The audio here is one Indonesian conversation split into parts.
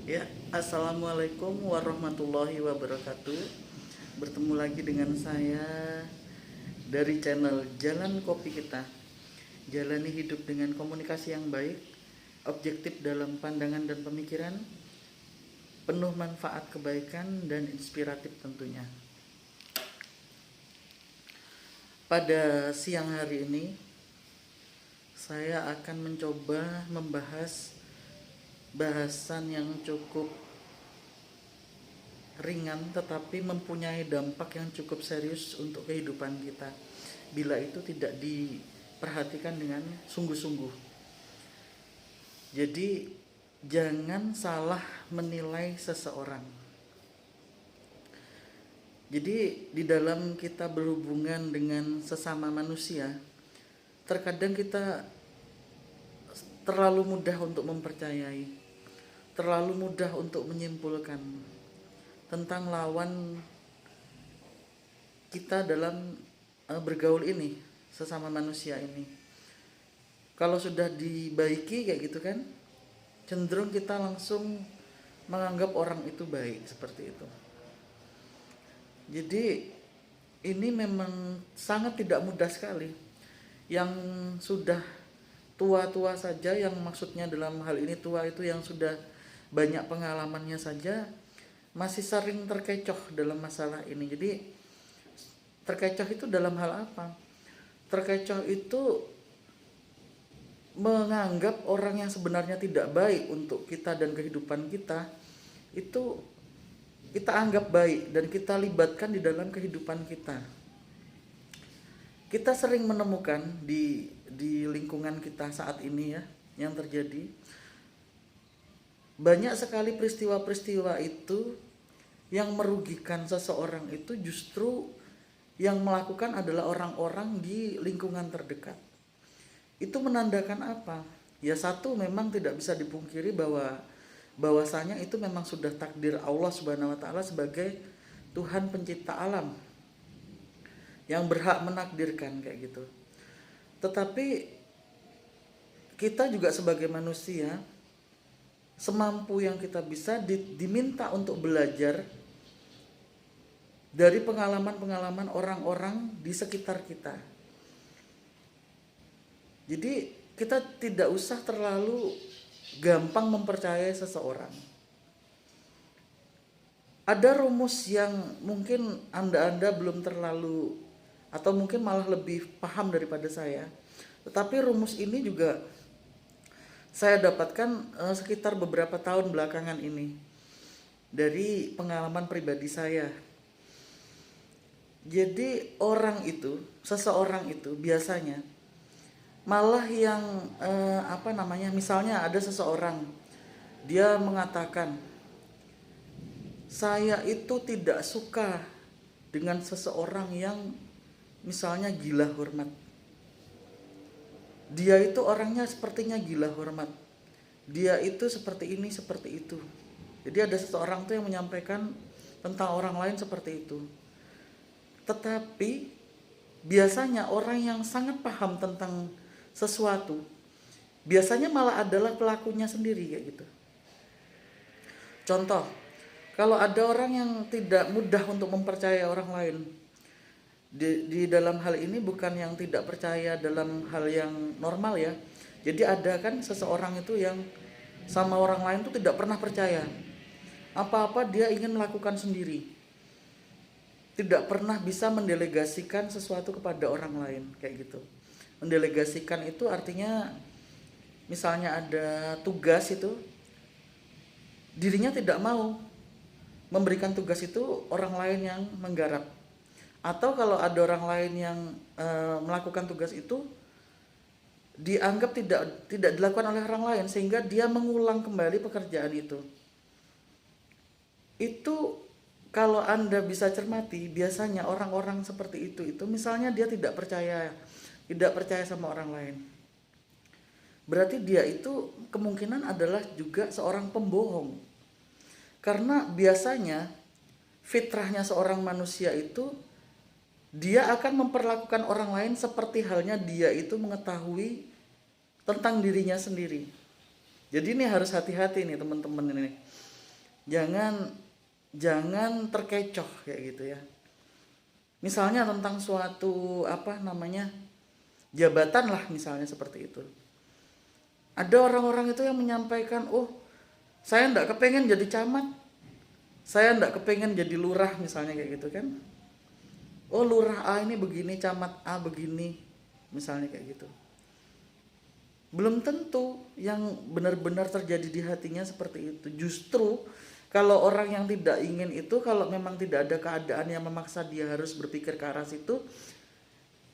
Ya, assalamualaikum warahmatullahi wabarakatuh. Bertemu lagi dengan saya dari channel Jalan Kopi Kita. Jalani hidup dengan komunikasi yang baik, objektif dalam pandangan dan pemikiran, penuh manfaat kebaikan dan inspiratif tentunya. Pada siang hari ini, saya akan mencoba membahas bahasan yang cukup ringan tetapi mempunyai dampak yang cukup serius untuk kehidupan kita bila itu tidak diperhatikan dengan sungguh-sungguh. Jadi jangan salah menilai seseorang. Jadi di dalam kita berhubungan dengan sesama manusia, terkadang kita terlalu mudah untuk mempercayai, terlalu mudah untuk menyimpulkan tentang lawan kita dalam bergaul ini, sesama manusia ini. Kalau sudah dibaiki kayak gitu kan, cenderung kita langsung menganggap orang itu baik, seperti itu. Jadi ini memang sangat tidak mudah sekali. Yang sudah tua-tua saja, yang maksudnya dalam hal ini tua itu yang sudah banyak pengalamannya saja, masih sering terkecoh dalam masalah ini. Jadi terkecoh itu dalam hal apa? Terkecoh itu menganggap orang yang sebenarnya tidak baik untuk kita dan kehidupan kita, itu kita anggap baik dan kita libatkan di dalam kehidupan kita. Kita sering menemukan di lingkungan kita saat ini ya, yang terjadi banyak sekali peristiwa-peristiwa itu yang merugikan seseorang, itu justru yang melakukan adalah orang-orang di lingkungan terdekat. Itu menandakan apa? Ya satu, memang tidak bisa dipungkiri bahwasanya itu memang sudah takdir Allah Subhanahu wa taala sebagai Tuhan pencipta alam yang berhak menakdirkan kayak gitu. Tetapi kita juga sebagai manusia, semampu yang kita bisa diminta untuk belajar dari pengalaman-pengalaman orang-orang di sekitar kita. Jadi kita tidak usah terlalu gampang mempercayai seseorang. Ada rumus yang mungkin Anda belum terlalu, atau mungkin malah lebih paham daripada saya. Tetapi rumus ini juga saya dapatkan sekitar beberapa tahun belakangan ini dari pengalaman pribadi saya. Jadi seseorang itu biasanya malah yang misalnya ada seseorang, dia mengatakan, saya itu tidak suka dengan seseorang yang misalnya gila hormat. Dia itu orangnya sepertinya gila hormat. Dia itu seperti ini, seperti itu. Jadi ada seseorang tuh yang menyampaikan tentang orang lain seperti itu. Tetapi biasanya orang yang sangat paham tentang sesuatu, biasanya malah adalah pelakunya sendiri kayak gitu. Contoh, kalau ada orang yang tidak mudah untuk mempercayai orang lain, di dalam hal ini bukan yang tidak percaya dalam hal yang normal ya. Jadi ada kan seseorang itu yang sama orang lain itu tidak pernah percaya. Apa-apa dia ingin melakukan sendiri. Tidak pernah bisa mendelegasikan sesuatu kepada orang lain kayak gitu. Mendelegasikan itu artinya misalnya ada tugas itu, dirinya tidak mau memberikan tugas itu orang lain yang menggarap. Atau kalau ada orang lain yang melakukan tugas itu, dianggap tidak dilakukan oleh orang lain sehingga dia mengulang kembali pekerjaan itu. Itu kalau Anda bisa cermati, biasanya orang-orang seperti itu misalnya dia tidak percaya sama orang lain. Berarti dia itu kemungkinan adalah juga seorang pembohong. Karena biasanya fitrahnya seorang manusia itu, dia akan memperlakukan orang lain seperti halnya dia itu mengetahui tentang dirinya sendiri. Jadi ini harus hati-hati nih teman-teman ini. Jangan jangan terkecoh kayak gitu ya. Misalnya tentang suatu apa namanya jabatan lah misalnya seperti itu. Ada orang-orang itu yang menyampaikan, oh saya ndak kepengen jadi camat, saya ndak kepengen jadi lurah misalnya kayak gitu kan. Oh lurah A ini begini, camat A begini, misalnya kayak gitu. Belum tentu yang benar-benar terjadi di hatinya seperti itu. Justru kalau orang yang tidak ingin itu, kalau memang tidak ada keadaan yang memaksa dia harus berpikir ke arah situ,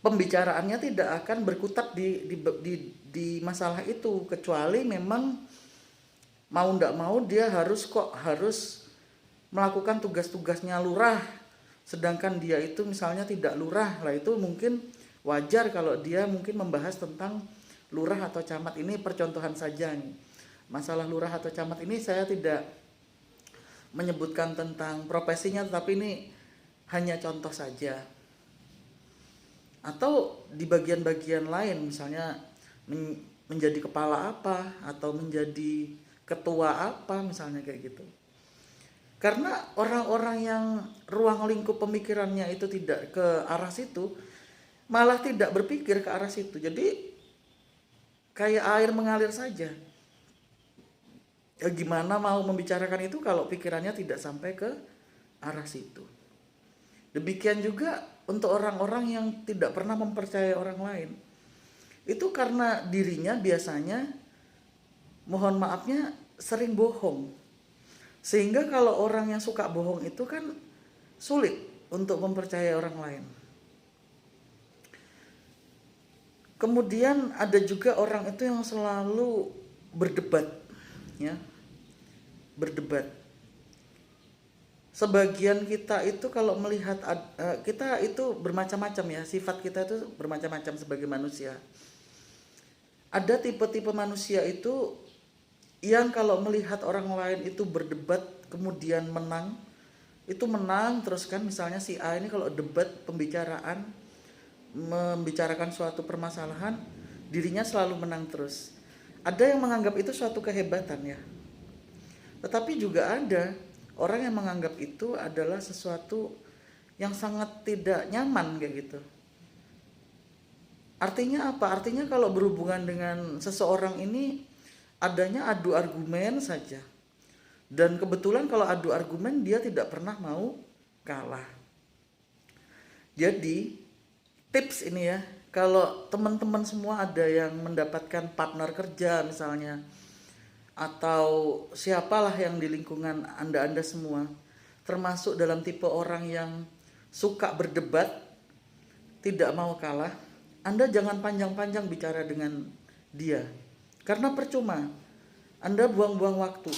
pembicaraannya tidak akan berkutat di masalah itu, kecuali memang mau ndak mau dia harus melakukan tugas-tugasnya lurah, sedangkan dia itu misalnya tidak lurah. Lah itu mungkin wajar kalau dia mungkin membahas tentang lurah atau camat. Ini percontohan saja nih. Masalah lurah atau camat ini saya tidak menyebutkan tentang profesinya, tapi ini hanya contoh saja. Atau di bagian-bagian lain, misalnya menjadi kepala apa atau menjadi ketua apa misalnya kayak gitu. Karena orang-orang yang ruang lingkup pemikirannya itu tidak ke arah situ, malah tidak berpikir ke arah situ. Jadi kayak air mengalir saja. Ya gimana mau membicarakan itu kalau pikirannya tidak sampai ke arah situ. Demikian juga untuk orang-orang yang tidak pernah mempercayai orang lain. Itu karena dirinya biasanya, mohon maafnya, sering bohong. Sehingga kalau orang yang suka bohong itu kan sulit untuk mempercayai orang lain. Kemudian ada juga orang itu yang selalu berdebat, ya, berdebat. Sebagian kita itu kalau melihat kita itu bermacam-macam ya, sifat kita itu bermacam-macam sebagai manusia. Ada tipe-tipe manusia itu yang kalau melihat orang lain itu berdebat kemudian menang, itu menang terus kan. Misalnya si A ini kalau debat pembicaraan, membicarakan suatu permasalahan, dirinya selalu menang terus. Ada yang menganggap itu suatu kehebatan ya. Tetapi juga ada orang yang menganggap itu adalah sesuatu yang sangat tidak nyaman kayak gitu. Artinya apa? Artinya kalau berhubungan dengan seseorang ini adanya adu argumen saja. Dan kebetulan kalau adu argumen dia tidak pernah mau kalah. Jadi tips ini ya, kalau teman-teman semua ada yang mendapatkan partner kerja misalnya, atau siapalah yang di lingkungan Anda semua, termasuk dalam tipe orang yang suka berdebat, tidak mau kalah, Anda jangan panjang-panjang bicara dengan dia. Karena percuma, Anda buang-buang waktu.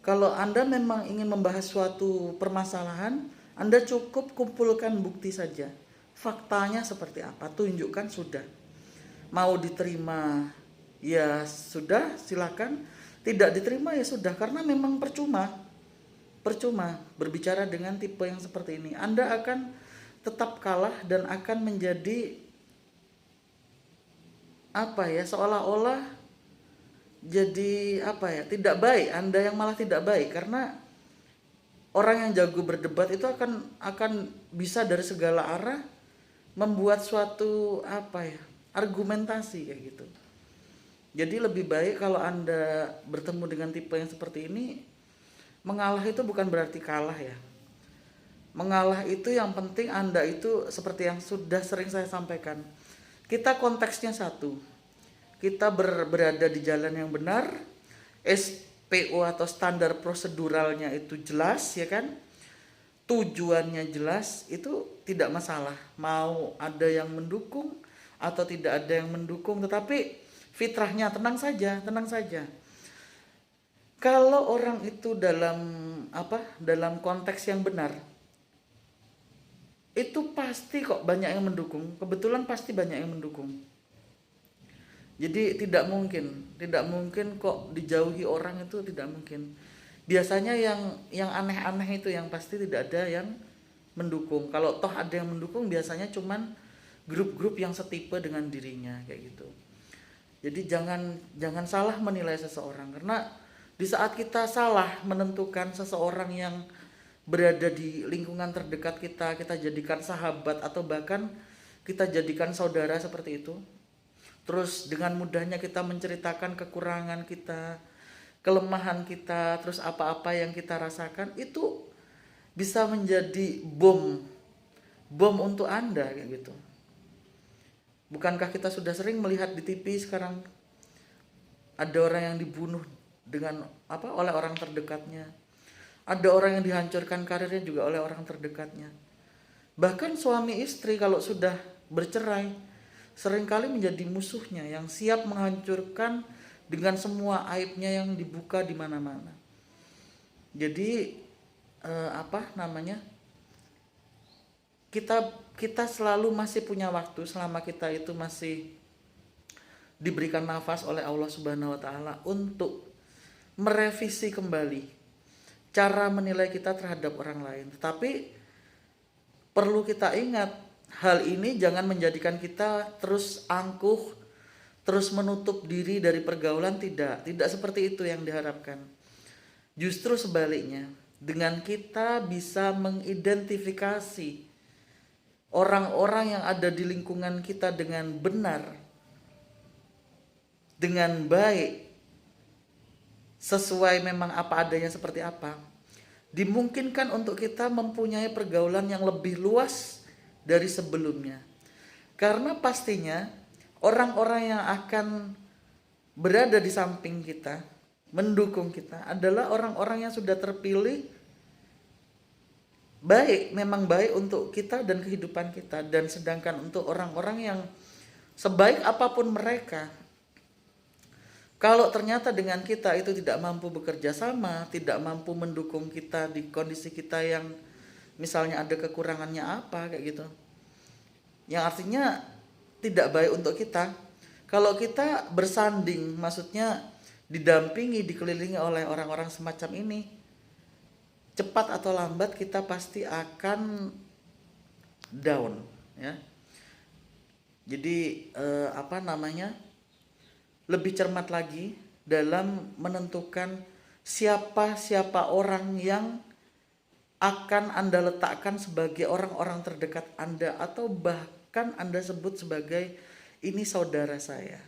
Kalau Anda memang ingin membahas suatu permasalahan, Anda cukup kumpulkan bukti saja. Faktanya seperti apa, tunjukkan sudah. Mau diterima ya sudah, silakan. Tidak diterima ya sudah, karena memang percuma berbicara dengan tipe yang seperti ini. Anda akan tetap kalah dan akan menjadi apa ya, seolah-olah jadi apa ya, tidak baik. Anda yang malah tidak baik, karena orang yang jago berdebat itu akan bisa dari segala arah membuat suatu apa ya, argumentasi kayak gitu. Jadi lebih baik kalau Anda bertemu dengan tipe yang seperti ini, mengalah itu bukan berarti kalah ya. Mengalah itu yang penting Anda itu seperti yang sudah sering saya sampaikan. Kita konteksnya satu. Kita berada di jalan yang benar, SPO atau standar proseduralnya itu jelas ya kan. Tujuannya jelas, itu tidak masalah. Mau ada yang mendukung atau tidak ada yang mendukung, tetapi fitrahnya tenang saja. Kalau orang itu dalam konteks yang benar, itu pasti kok banyak yang mendukung. Kebetulan pasti banyak yang mendukung. Jadi tidak mungkin kok dijauhi orang, itu tidak mungkin. Biasanya yang aneh-aneh itu yang pasti tidak ada yang mendukung. Kalau toh ada yang mendukung, biasanya cuman grup-grup yang setipe dengan dirinya kayak gitu. Jadi jangan salah menilai seseorang, karena Di saat kita salah menentukan seseorang yang berada di lingkungan terdekat kita, kita jadikan sahabat atau bahkan kita jadikan saudara seperti itu. Terus dengan mudahnya kita menceritakan kekurangan kita, kelemahan kita, terus apa-apa yang kita rasakan, itu bisa menjadi bom untuk Anda kayak gitu. Bukankah kita sudah sering melihat di TV sekarang ada orang yang dibunuh dengan oleh orang terdekatnya. Ada orang yang dihancurkan karirnya juga oleh orang terdekatnya. Bahkan suami istri kalau sudah bercerai seringkali menjadi musuhnya yang siap menghancurkan dengan semua aibnya yang dibuka di mana-mana. Jadi kita selalu masih punya waktu selama kita itu masih diberikan nafas oleh Allah Subhanahu wa taala untuk merevisi kembali cara menilai kita terhadap orang lain. Tetapi perlu kita ingat, hal ini jangan menjadikan kita terus angkuh, terus menutup diri dari pergaulan. Tidak seperti itu yang diharapkan. Justru sebaliknya, dengan kita bisa mengidentifikasi orang-orang yang ada di lingkungan kita dengan benar, dengan baik, sesuai memang apa adanya seperti apa, dimungkinkan untuk kita mempunyai pergaulan yang lebih luas dari sebelumnya. Karena pastinya orang-orang yang akan berada di samping kita, mendukung kita, adalah orang-orang yang sudah terpilih baik, memang baik untuk kita dan kehidupan kita. Dan sedangkan untuk orang-orang yang sebaik apapun mereka, kalau ternyata dengan kita itu tidak mampu bekerja sama, tidak mampu mendukung kita di kondisi kita yang misalnya ada kekurangannya apa kayak gitu, yang artinya tidak baik untuk kita. Kalau kita bersanding, maksudnya didampingi, dikelilingi oleh orang-orang semacam ini, cepat atau lambat kita pasti akan down, ya. Jadi lebih cermat lagi dalam menentukan siapa orang yang akan Anda letakkan sebagai orang-orang terdekat Anda, atau bahkan Anda sebut sebagai ini saudara saya.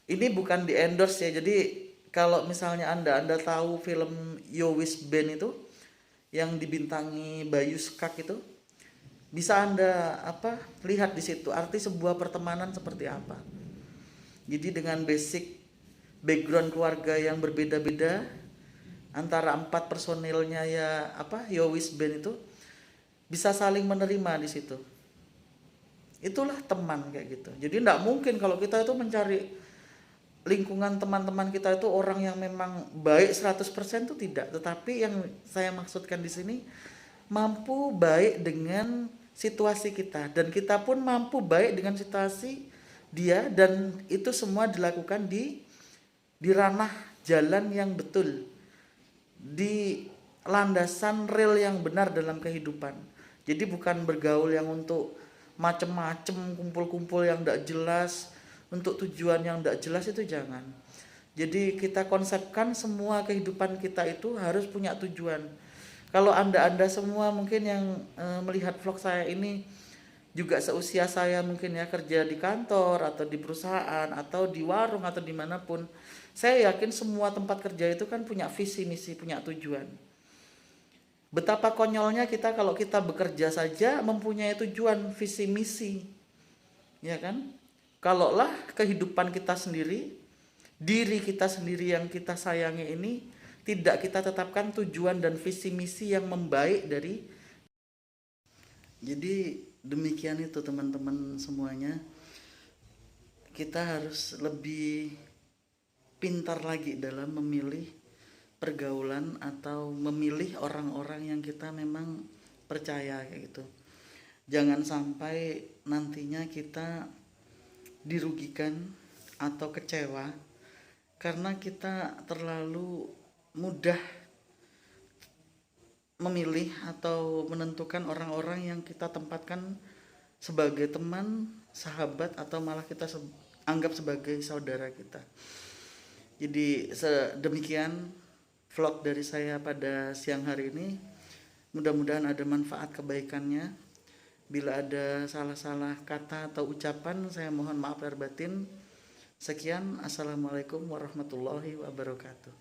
Ini bukan di endorse ya. Jadi kalau misalnya Anda tahu film Yowis Band itu yang dibintangi Bayu Skak itu, bisa Anda lihat di situ arti sebuah pertemanan seperti apa. Jadi dengan basic background keluarga yang berbeda-beda antara 4 personilnya Yowis Band itu bisa saling menerima di situ. Itulah teman kayak gitu. Jadi tidak mungkin kalau kita itu mencari lingkungan teman-teman kita itu orang yang memang baik 100% itu tidak. Tetapi yang saya maksudkan di sini mampu baik dengan situasi kita, dan kita pun mampu baik dengan situasi dia, dan itu semua dilakukan di ranah jalan yang betul, di landasan real yang benar dalam kehidupan. Jadi bukan bergaul yang untuk macem-macem, kumpul-kumpul yang tidak jelas, untuk tujuan yang tidak jelas, itu jangan. Jadi kita konsepkan semua kehidupan kita itu harus punya tujuan. Kalau anda semua mungkin yang melihat vlog saya ini juga seusia saya mungkin ya, kerja di kantor atau di perusahaan atau di warung atau dimanapun, saya yakin semua tempat kerja itu kan punya visi misi, punya tujuan. Betapa konyolnya kita kalau kita bekerja saja mempunyai tujuan visi misi, ya kan? Kalaulah kehidupan kita sendiri, diri kita sendiri yang kita sayangi ini tidak kita tetapkan tujuan dan visi misi yang membaik dari. Jadi demikian itu teman-teman semuanya. Kita harus lebih pintar lagi dalam memilih pergaulan atau memilih orang-orang yang kita memang percaya kayak gitu. Jangan sampai nantinya kita dirugikan atau kecewa karena kita terlalu mudah memilih atau menentukan orang-orang yang kita tempatkan sebagai teman, sahabat, atau malah kita anggap sebagai saudara kita. Jadi sedemikian vlog dari saya pada siang hari ini. Mudah-mudahan ada manfaat kebaikannya. Bila ada salah-salah kata atau ucapan, saya mohon maaf lahir batin. Sekian, assalamualaikum warahmatullahi wabarakatuh.